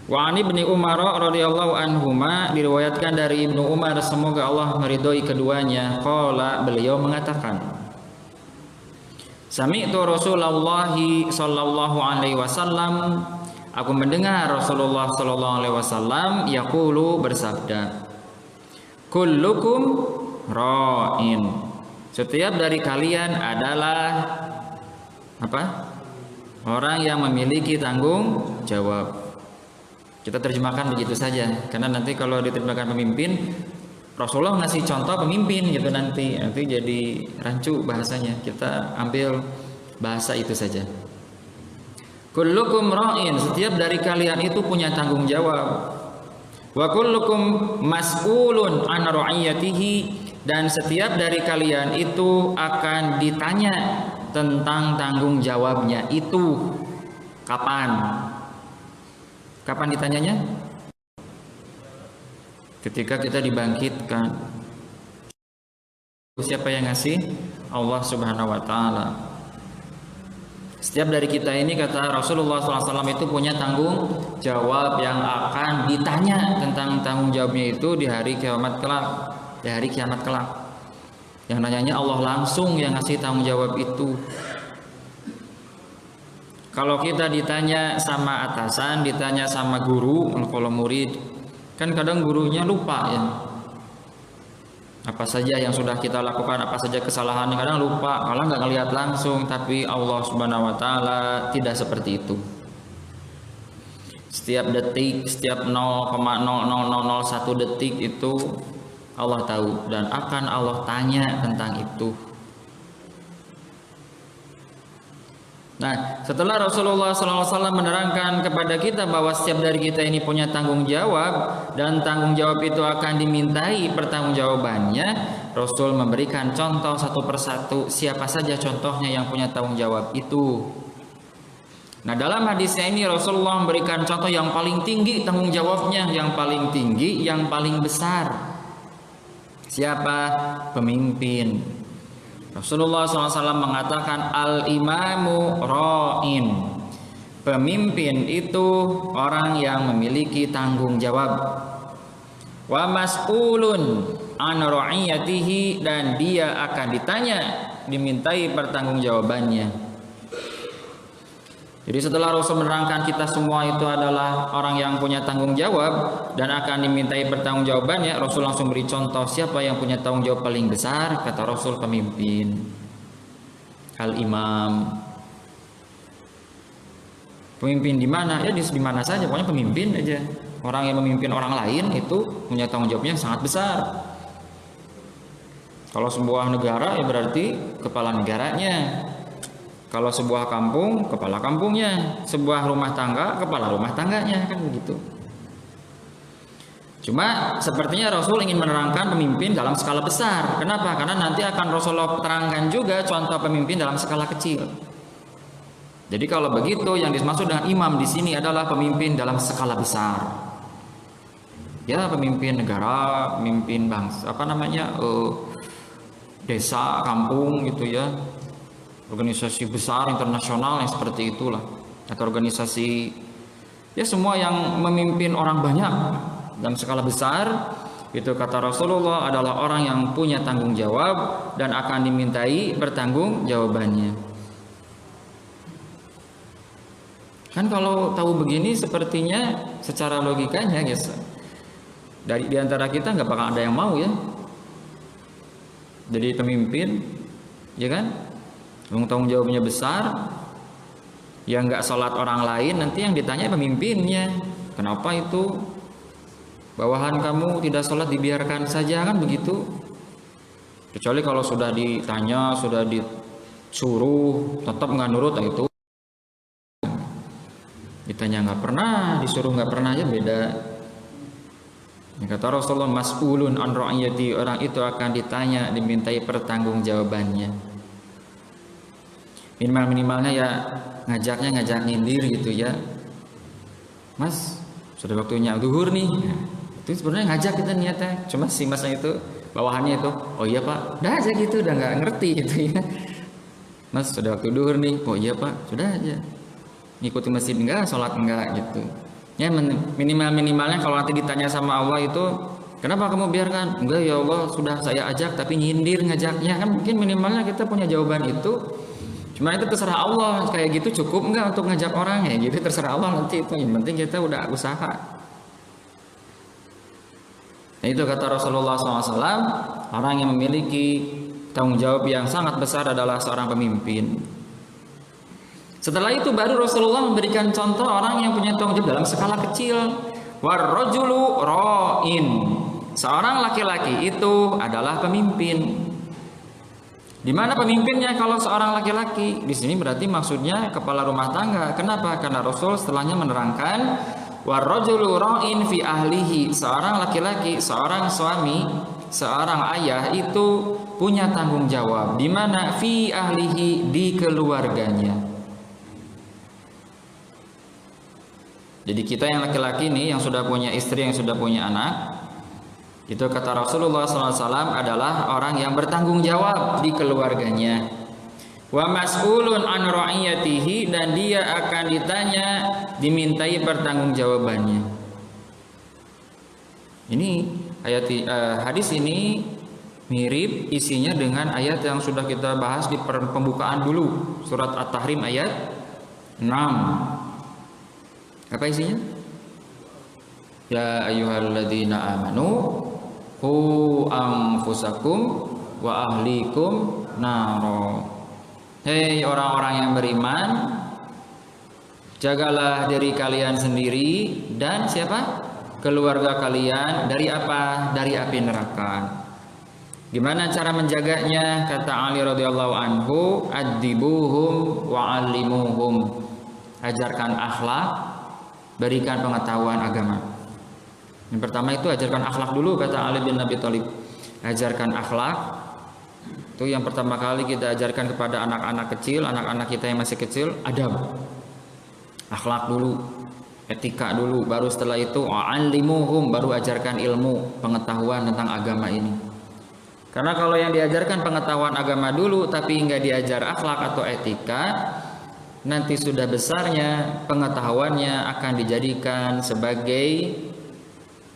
Wa an Ibnu Umar radhiyallahu anhuma, diriwayatkan dari Ibnu Umar semoga Allah meridhoi keduanya, qala, beliau mengatakan, sami'tu Rasulullah sallallahu alaihi wasallam, aku mendengar Rasulullah sallallahu alaihi wasallam yaqulu, bersabda, kullukum ra'in, setiap dari kalian adalah apa? Orang yang memiliki tanggung jawab. Kita terjemahkan begitu saja, karena nanti kalau diterjemahkan pemimpin, Rasulullah ngasih contoh pemimpin gitu, nanti jadi rancu bahasanya. Kita ambil bahasa itu saja. Kullukum ra'in, setiap dari kalian itu punya tanggung jawab. Wa kullukum mas'ulun an ra'iyatihi, dan setiap dari kalian itu akan ditanya tentang tanggung jawabnya itu. Kapan? Kapan ditanyanya? Ketika kita dibangkitkan. Siapa yang ngasih? Allah Subhanahu wa taala. Setiap dari kita ini, kata Rasulullah SAW, itu punya tanggung jawab yang akan ditanya tentang tanggung jawabnya itu di hari kiamat kelak. Di hari kiamat kelak. Yang nanyanya Allah langsung yang ngasih tanggung jawab itu. Kalau kita ditanya sama atasan, ditanya sama guru, kalau murid, kan kadang gurunya lupa ya. Apa saja yang sudah kita lakukan, apa saja kesalahannya, kadang lupa, kalau nggak ngelihat langsung. Tapi Allah Subhanahu wa taala tidak seperti itu. Setiap detik, setiap 0,00001 detik itu Allah tahu, dan akan Allah tanya tentang itu. Nah, setelah Rasulullah SAW menerangkan kepada kita bahwa setiap dari kita ini punya tanggung jawab, dan tanggung jawab itu akan dimintai pertanggungjawabannya, Rasul memberikan contoh satu persatu siapa saja contohnya yang punya tanggung jawab itu. Nah, dalam hadisnya ini Rasulullah memberikan contoh yang paling tinggi tanggung jawabnya, yang paling tinggi, yang paling besar. Siapa? Pemimpin. Rasulullah SAW mengatakan al-imamu ra'in, pemimpin itu orang yang memiliki tanggung jawab. Wa mas'ulun an ra'iyatihi, dan dia akan ditanya, dimintai pertanggungjawabannya. Jadi setelah Rasul menerangkan kita semua itu adalah orang yang punya tanggung jawab dan akan dimintai pertanggungjawabannya, Rasul langsung beri contoh siapa yang punya tanggung jawab paling besar. Kata Rasul, pemimpin, al-imam. Pemimpin di mana? Ya di mana saja, pokoknya pemimpin aja. Orang yang memimpin orang lain itu punya tanggung jawabnya sangat besar. Kalau sebuah negara ya berarti kepala negaranya. Kalau sebuah kampung, kepala kampungnya. Sebuah rumah tangga, kepala rumah tangganya, kan begitu. Cuma sepertinya Rasul ingin menerangkan pemimpin dalam skala besar. Kenapa? Karena nanti akan Rasulullah terangkan juga contoh pemimpin dalam skala kecil. Jadi kalau begitu, yang dimaksud dengan imam di sini adalah pemimpin dalam skala besar. Ya, pemimpin negara, pemimpin bangsa, desa, kampung gitu ya. Organisasi besar internasional yang seperti itulah, atau organisasi ya semua yang memimpin orang banyak dalam skala besar, itu kata Rasulullah adalah orang yang punya tanggung jawab dan akan dimintai pertanggungjawabannya. Kan kalau tahu begini sepertinya secara logikanya guys, dari diantara kita nggak bakal ada yang mau ya jadi pemimpin, ya kan? Tanggung jawabnya besar, yang nggak sholat orang lain, nanti yang ditanya pemimpinnya, kenapa itu bawahan kamu tidak sholat dibiarkan saja, kan begitu. Kecuali kalau sudah ditanya, sudah disuruh tetap nggak nurut, itu ditanya nggak pernah, disuruh nggak pernah, aja beda. Kata Rasulullah, mas'ulun an ra'iyati, orang itu akan ditanya, dimintai pertanggungjawabannya. Minimalnya ya ngajak nyindir gitu ya, Mas sudah waktunya zuhur nih. Itu sebenarnya ngajak kita niatnya, cuma si masnya itu bawahannya itu, oh iya pak, udah aja gitu, udah nggak ngerti gitu ya. Mas sudah waktu zuhur nih, oh iya pak, sudah aja, ngikuti masjid enggak, sholat enggak gitu. Ya minimalnya kalau nanti ditanya sama Allah itu, kenapa kamu biarkan? Enggak ya Allah, sudah saya ajak tapi nyindir ngajaknya, kan mungkin minimalnya kita punya jawaban itu. Cuma itu terserah Allah, kayak gitu cukup enggak untuk ngajak orang ya? Gitu terserah Allah nanti itu. Yang penting kita udah usaha. Nah, itu kata Rasulullah SAW, orang yang memiliki tanggung jawab yang sangat besar adalah seorang pemimpin. Setelah itu baru Rasulullah memberikan contoh orang yang punya tanggung jawab dalam skala kecil. Warrajulu ra'in. Seorang laki-laki itu adalah pemimpin. Di mana pemimpinnya kalau seorang laki-laki? Di sini berarti maksudnya kepala rumah tangga. Kenapa? Karena Rasul setelahnya menerangkan warrajulu ra'in fi ahlihi. Seorang laki-laki, seorang suami, seorang ayah itu punya tanggung jawab. Di mana? Fi ahlihi, di keluarganya. Jadi kita yang laki-laki nih, yang sudah punya istri, yang sudah punya anak, itu kata Rasulullah SAW adalah orang yang bertanggung jawab di keluarganya. Wa mas'ulun an ra'iyatihi, dan dia akan ditanya, dimintai pertanggungjawabannya. Ini ayat hadis ini mirip isinya dengan ayat yang sudah kita bahas di pembukaan dulu, surat At-Tahrim ayat 6. Apa isinya? Ya ayyuhalladzina amanu qu anfusakum wa ahlikum naro. Hei orang-orang yang beriman, jagalah diri kalian sendiri dan siapa? Keluarga kalian dari apa? Dari api neraka. Gimana cara menjaganya? Kata Ali radhiyallahu anhu, adibuhum wa allimuhum. Ajarkan akhlak, berikan pengetahuan agama. Yang pertama itu ajarkan akhlak dulu, kata Ali bin Abi Thalib. Ajarkan akhlak. Itu yang pertama kali kita ajarkan kepada anak-anak kecil, anak-anak kita yang masih kecil, adab. Akhlak dulu, etika dulu, baru setelah itu wa'allimuhum, baru ajarkan ilmu, pengetahuan tentang agama ini. Karena kalau yang diajarkan pengetahuan agama dulu tapi nggak diajar akhlak atau etika, nanti sudah besarnya pengetahuannya akan dijadikan sebagai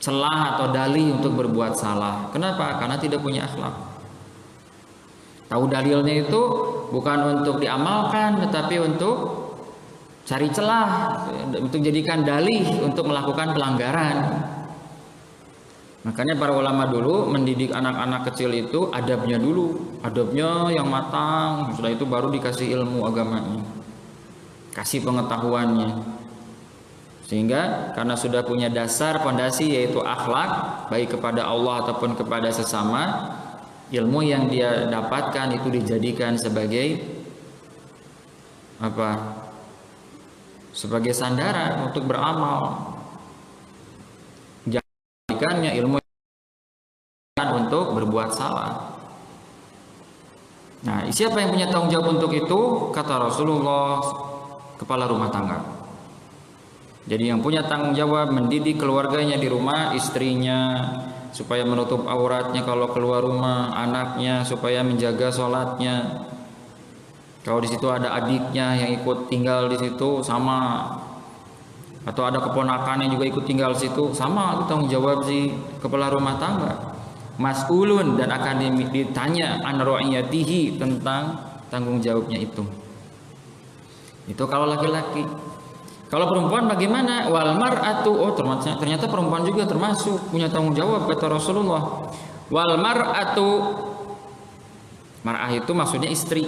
celah atau dalih untuk berbuat salah. Kenapa? Karena tidak punya akhlak. Tahu dalilnya itu bukan untuk diamalkan, tetapi untuk cari celah, untuk jadikan dalih untuk melakukan pelanggaran. Makanya para ulama dulu mendidik anak-anak kecil itu adabnya dulu, adabnya yang matang. Setelah itu baru dikasih ilmu agamanya, kasih pengetahuannya. Sehingga karena sudah punya dasar pondasi yaitu akhlak, baik kepada Allah ataupun kepada sesama, ilmu yang dia dapatkan itu dijadikan sebagai apa? Sebagai sandaran untuk beramal. Jadikannya ilmu untuk berbuat salah. Nah, siapa yang punya tanggung jawab untuk itu? Kata Rasulullah, kepala rumah tangga. Jadi yang punya tanggung jawab mendidik keluarganya di rumah, istrinya supaya menutup auratnya kalau keluar rumah, anaknya supaya menjaga sholatnya. Kalau di situ ada adiknya yang ikut tinggal di situ sama, atau ada keponakan yang juga ikut tinggal di situ sama, itu tanggung jawab si kepala rumah tangga. Mas'ulun, dan akan ditanya an ra'iyatihi, tentang tanggung jawabnya itu. Itu kalau laki-laki. Kalau perempuan bagaimana? Wal mar'atu, oh ternyata perempuan juga termasuk punya tanggung jawab, kata Rasulullah. Wal mar'atu, mar'ah itu maksudnya istri.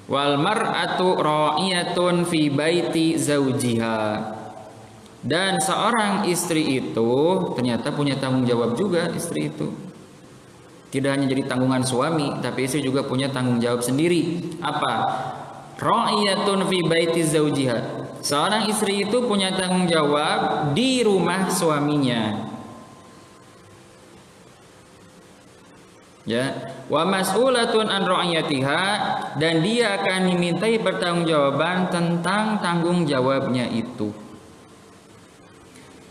Wal mar'atu ra'iyatun fi baiti zaujiha. Dan seorang istri itu ternyata punya tanggung jawab juga, istri itu. Tidak hanya jadi tanggungan suami, tapi istri juga punya tanggung jawab sendiri. Apa? Ra'iyatun fi baiti zaujiha. Seorang istri itu punya tanggung jawab di rumah suaminya. Ya, wa mas'ulatun an ra'iyatiha, dan dia akan dimintai pertanggungjawaban tentang tanggung jawabnya itu.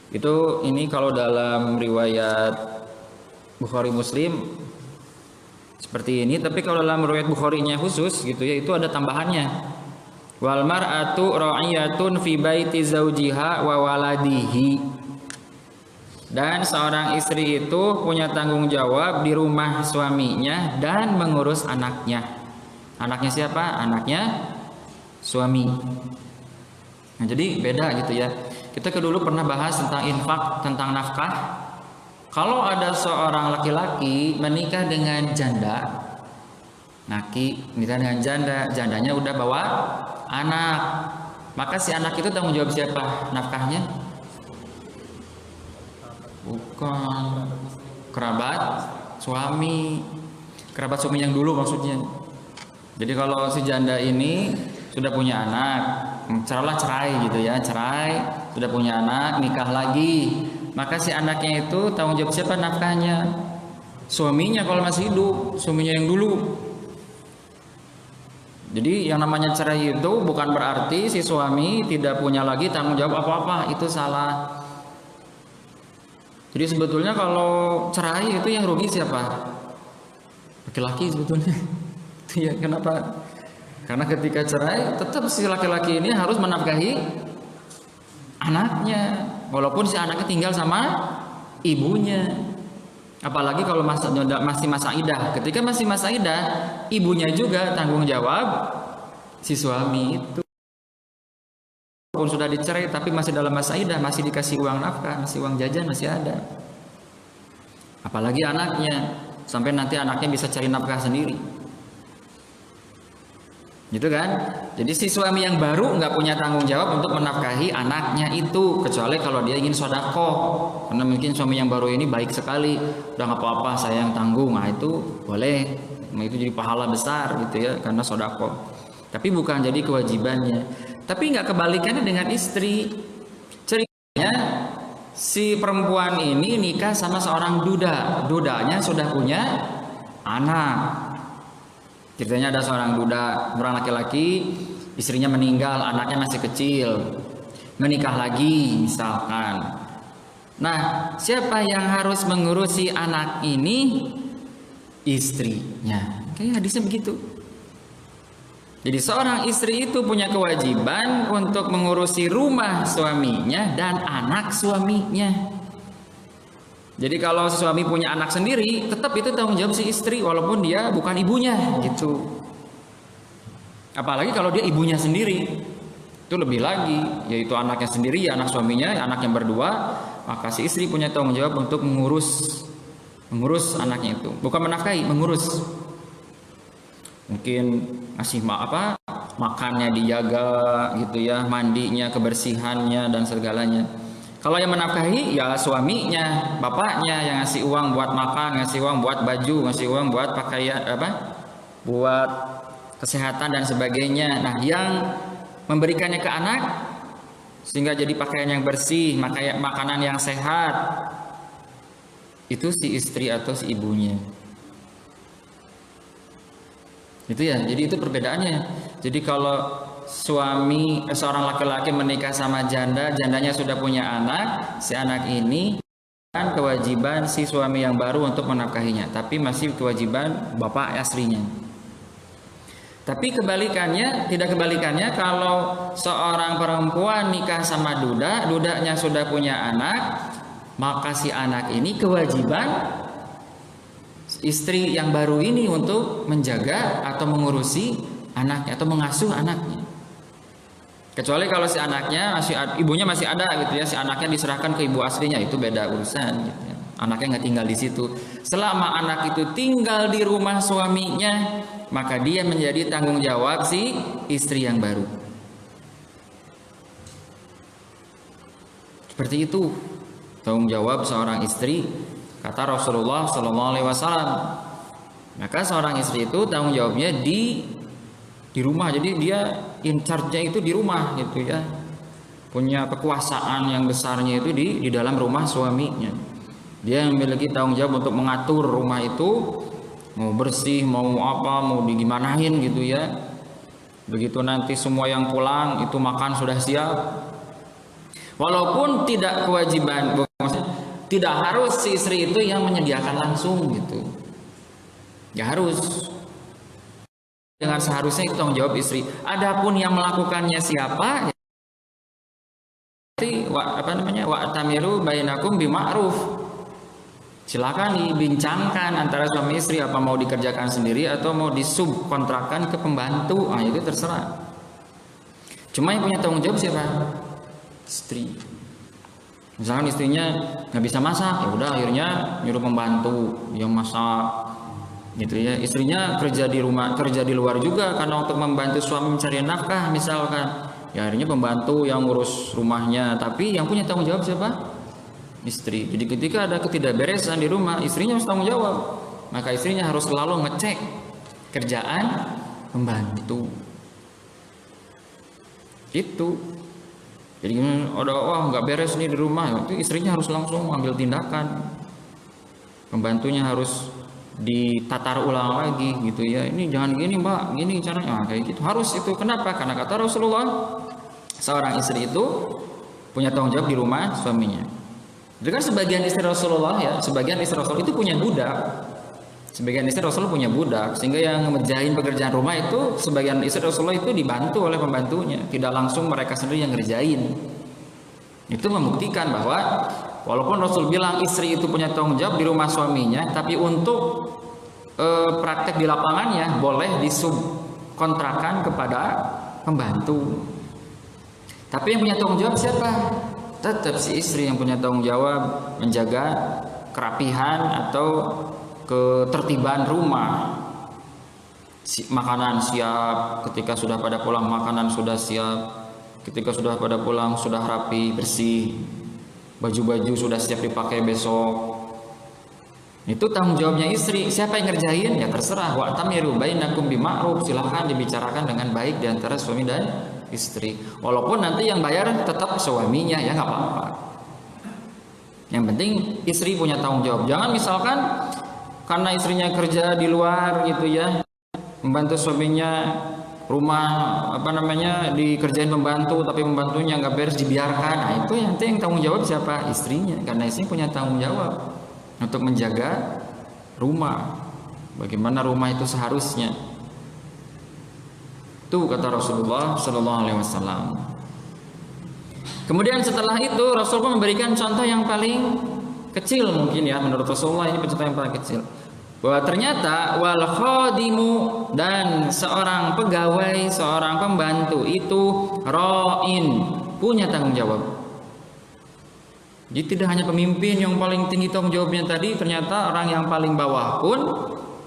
Itu ini kalau dalam riwayat Bukhari Muslim seperti ini, tapi kalau dalam riwayat Bukharinya khusus gitu ya, itu ada tambahannya. Wal mar'atu ra'iyatun fi baiti zaujiha wa waladihi. Dan seorang istri itu punya tanggung jawab di rumah suaminya dan mengurus anaknya. Anaknya siapa? Anaknya suami. Nah, jadi beda gitu ya. Kita dulu pernah bahas tentang infak, tentang nafkah. Kalau ada seorang laki-laki menikah dengan janda, nikah dengan janda, jandanya udah bawa anak, maka si anak itu tanggung jawab siapa nafkahnya? Bukan kerabat suami yang dulu maksudnya. Jadi kalau si janda ini sudah punya anak, cerai gitu ya, sudah punya anak, nikah lagi, maka si anaknya itu tanggung jawab siapa nafkahnya? Suaminya kalau masih hidup, suaminya yang dulu. Jadi yang namanya cerai itu bukan berarti si suami tidak punya lagi tanggung jawab apa-apa, itu salah. Jadi sebetulnya kalau cerai itu yang rugi siapa? Laki-laki sebetulnya. Itu ya, kenapa? Karena ketika cerai tetap si laki-laki ini harus menafkahi anaknya, walaupun si anaknya tinggal sama ibunya. Apalagi kalau masih masa idah. Ketika masih masa idah, ibunya juga tanggung jawab si suami itu. Walaupun sudah dicerai tapi masih dalam masa idah, masih dikasih uang nafkah, masih uang jajan masih ada. Apalagi anaknya, sampai nanti anaknya bisa cari nafkah sendiri. Gitu kan? Jadi si suami yang baru nggak punya tanggung jawab untuk menafkahi anaknya itu, kecuali kalau dia ingin sodako. Karena mungkin suami yang baru ini baik sekali, udah nggak apa-apa saya yang tanggung, nah itu boleh, itu jadi pahala besar gitu ya, karena sodako. Tapi bukan jadi kewajibannya. Tapi nggak kebalikannya dengan istri. Ceritanya si perempuan ini nikah sama seorang duda, dudanya sudah punya anak. Ceritanya ada seorang duda, orang laki-laki, istrinya meninggal, anaknya masih kecil, menikah lagi misalkan. Nah, siapa yang harus mengurusi anak ini? Istrinya. Kayak hadisnya begitu. Jadi seorang istri itu punya kewajiban untuk mengurusi rumah suaminya dan anak suaminya. Jadi kalau suami punya anak sendiri, tetap itu tanggung jawab si istri walaupun dia bukan ibunya gitu. Apalagi kalau dia ibunya sendiri, itu lebih lagi, yaitu anaknya sendiri, ya anak suaminya, anak yang berdua, maka si istri punya tanggung jawab untuk mengurus anaknya itu, bukan menafkahi, mengurus. Mungkin ngasih makannya dijaga gitu ya, mandinya, kebersihannya dan segalanya. Kalau yang menafkahi ya suaminya, bapaknya yang ngasih uang buat makan, ngasih uang buat baju, ngasih uang buat pakaian buat kesehatan dan sebagainya. Nah, yang memberikannya ke anak sehingga jadi pakaian yang bersih, makanan yang sehat, itu si istri atau si ibunya. Itu ya, jadi itu perbedaannya. Jadi kalau seorang laki-laki menikah sama jandanya sudah punya anak, si anak ini kan kewajiban si suami yang baru untuk menafkahinya, tapi masih kewajiban bapak aslinya. Tapi tidak kebalikannya, kalau seorang perempuan nikah sama dudanya sudah punya anak, maka si anak ini kewajiban istri yang baru ini untuk menjaga atau mengurusi anaknya atau mengasuh anaknya. Kecuali kalau si anaknya ibunya masih ada gitu ya, si anaknya diserahkan ke ibu aslinya, itu beda urusan gitu ya. Anaknya nggak tinggal di situ. Selama anak itu tinggal di rumah suaminya, maka dia menjadi tanggung jawab si istri yang baru. Seperti itu tanggung jawab seorang istri, kata Rasulullah SAW. Maka seorang istri itu tanggung jawabnya di rumah, jadi dia in charge-nya itu di rumah gitu ya, punya kekuasaan yang besarnya itu di dalam rumah suaminya. Dia memiliki tanggung jawab untuk mengatur rumah itu, mau bersih, mau apa, mau digimanain gitu ya. Begitu nanti semua yang pulang itu makan sudah siap, walaupun tidak kewajiban, tidak harus si istri itu yang menyediakan langsung gitu, ya harus. dengan seharusnya itu tanggung jawab istri. Adapun yang melakukannya siapa? Wa tamiru bainakum bima'ruf. Silakan dibincangkan antara suami istri apa mau dikerjakan sendiri atau mau disubkontrakkan ke pembantu. Nah, itu terserah. Cuma yang punya tanggung jawab siapa? Istri. Misalkan istrinya nggak bisa masak, ya udah akhirnya nyuruh pembantu yang masak. Gitu ya, istrinya kerja di rumah, kerja di luar juga karena untuk membantu suami mencari nafkah misalkan, ya akhirnya pembantu yang ngurus rumahnya, tapi yang punya tanggung jawab siapa? Istri. Jadi ketika ada ketidakberesan di rumah, istrinya harus tanggung jawab, maka istrinya harus selalu ngecek kerjaan pembantu. Itu. Jadi wah nggak beres nih di rumah, itu istrinya harus langsung ambil tindakan, pembantunya harus ditatar ulang lagi gitu ya, ini jangan gini mbak, gini caranya, kayak gitu harus itu. Kenapa? Karena kata Rasulullah, seorang istri itu punya tanggung jawab di rumah suaminya. Jadi kan sebagian istri Rasulullah ya, sebagian istri Rasul itu punya budak, sebagian istri Rasul punya budak, sehingga yang ngerjain pekerjaan rumah itu sebagian istri Rasulullah itu dibantu oleh pembantunya, tidak langsung mereka sendiri yang ngerjain. Itu membuktikan bahwa walaupun Rasul bilang istri itu punya tanggung jawab di rumah suaminya, tapi untuk praktek di lapangannya boleh disubkontrakan kepada pembantu. Tapi yang punya tanggung jawab siapa? Tetap si istri yang punya tanggung jawab menjaga kerapihan atau ketertiban rumah. Makanan siap, ketika sudah pada pulang makanan sudah siap, ketika sudah pada pulang sudah rapi, bersih, baju-baju sudah siap dipakai besok. Itu tanggung jawabnya istri. Siapa yang ngerjain? Ya terserah. Wa tamiru bainakum bima'ruf. Silahkan dibicarakan dengan baik di antara suami dan istri. Walaupun nanti yang bayar tetap suaminya, ya nggak apa-apa. Yang penting istri punya tanggung jawab. Jangan misalkan karena istrinya kerja di luar gitu ya, membantu suaminya rumah dikerjain pembantu, tapi pembantunya nggak beres dibiarkan. Nah itu nanti yang tanggung jawab siapa? Istrinya, karena istri punya tanggung jawab untuk menjaga rumah, bagaimana rumah itu seharusnya. Itu kata Rasulullah Sallallahu Alaihi Wasallam. Kemudian setelah itu Rasul pun memberikan contoh yang paling kecil mungkin ya, menurut Rasulullah ini contoh yang paling kecil, bahwa ternyata wal khadimu, dan seorang pegawai, seorang pembantu itu ra'in, punya tanggung jawab. Jadi tidak hanya pemimpin yang paling tinggi tanggung jawabnya tadi, ternyata orang yang paling bawah pun,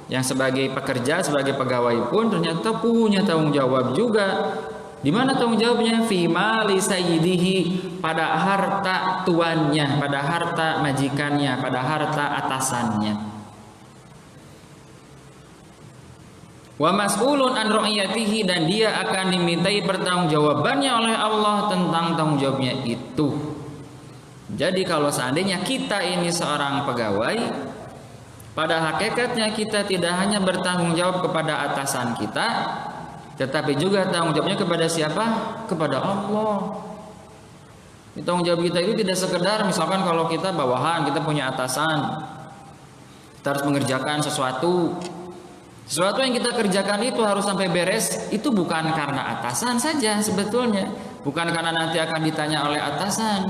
yang sebagai pekerja, sebagai pegawai pun ternyata punya tanggung jawab juga. Di mana tanggung jawabnya? Fi mali sayyidihi, pada harta tuannya, pada harta majikannya, pada harta atasannya. Wa mas'ulun an ra'iyatihi, dan dia akan dimintai pertanggungjawabannya oleh Allah tentang tanggung jawabnya itu. Jadi kalau seandainya kita ini seorang pegawai, pada hakikatnya kita tidak hanya bertanggung jawab kepada atasan kita, tetapi juga tanggung jawabnya kepada siapa? Kepada Allah. Tanggung jawab kita itu tidak sekedar misalkan kalau kita bawahan, kita punya atasan, kita harus mengerjakan sesuatu yang kita kerjakan itu harus sampai beres. Itu bukan karena atasan saja sebetulnya, bukan karena nanti akan ditanya oleh atasan,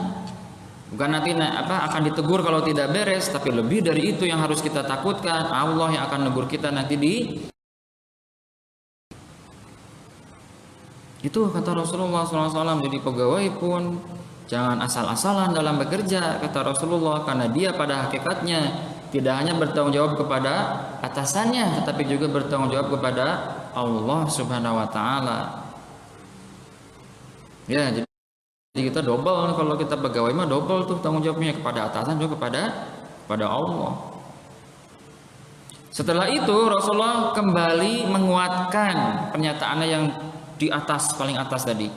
bukan nanti akan ditegur kalau tidak beres, tapi lebih dari itu yang harus kita takutkan, Allah yang akan negur kita nanti itu kata Rasulullah SAW. Jadi pegawai pun jangan asal-asalan dalam bekerja, kata Rasulullah, karena dia pada hakikatnya tidak hanya bertanggung jawab kepada atasannya, tetapi juga bertanggung jawab kepada Allah Subhanahu wa Ta'ala. Ya, jadi kita double, kalau kita pegawai mah double tuh tanggung jawabnya, kepada atasan juga kepada Allah. Setelah itu Rasulullah kembali menguatkan pernyataannya yang di atas, paling atas tadi,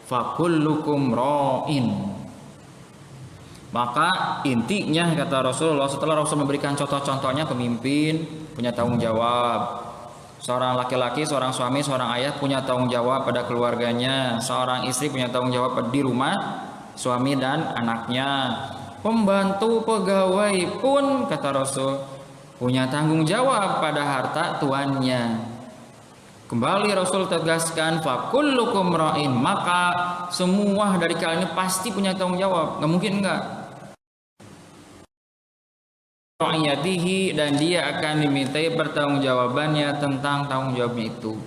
fakullukum ra'in. Maka intinya kata Rasulullah, setelah Rasul memberikan contoh-contohnya, pemimpin punya tanggung jawab, seorang laki-laki, seorang suami, seorang ayah punya tanggung jawab pada keluarganya, seorang istri punya tanggung jawab di rumah suami dan anaknya, pembantu pegawai pun kata Rasul punya tanggung jawab pada harta tuannya. Kembali Rasul tegaskan, fakullukum ra'in, maka semua dari kalian ini pasti punya tanggung jawab, nggak mungkin enggak. Ra'iyatihi, dan dia akan dimintai pertanggungjawabannya tentang tanggung jawabnya itu.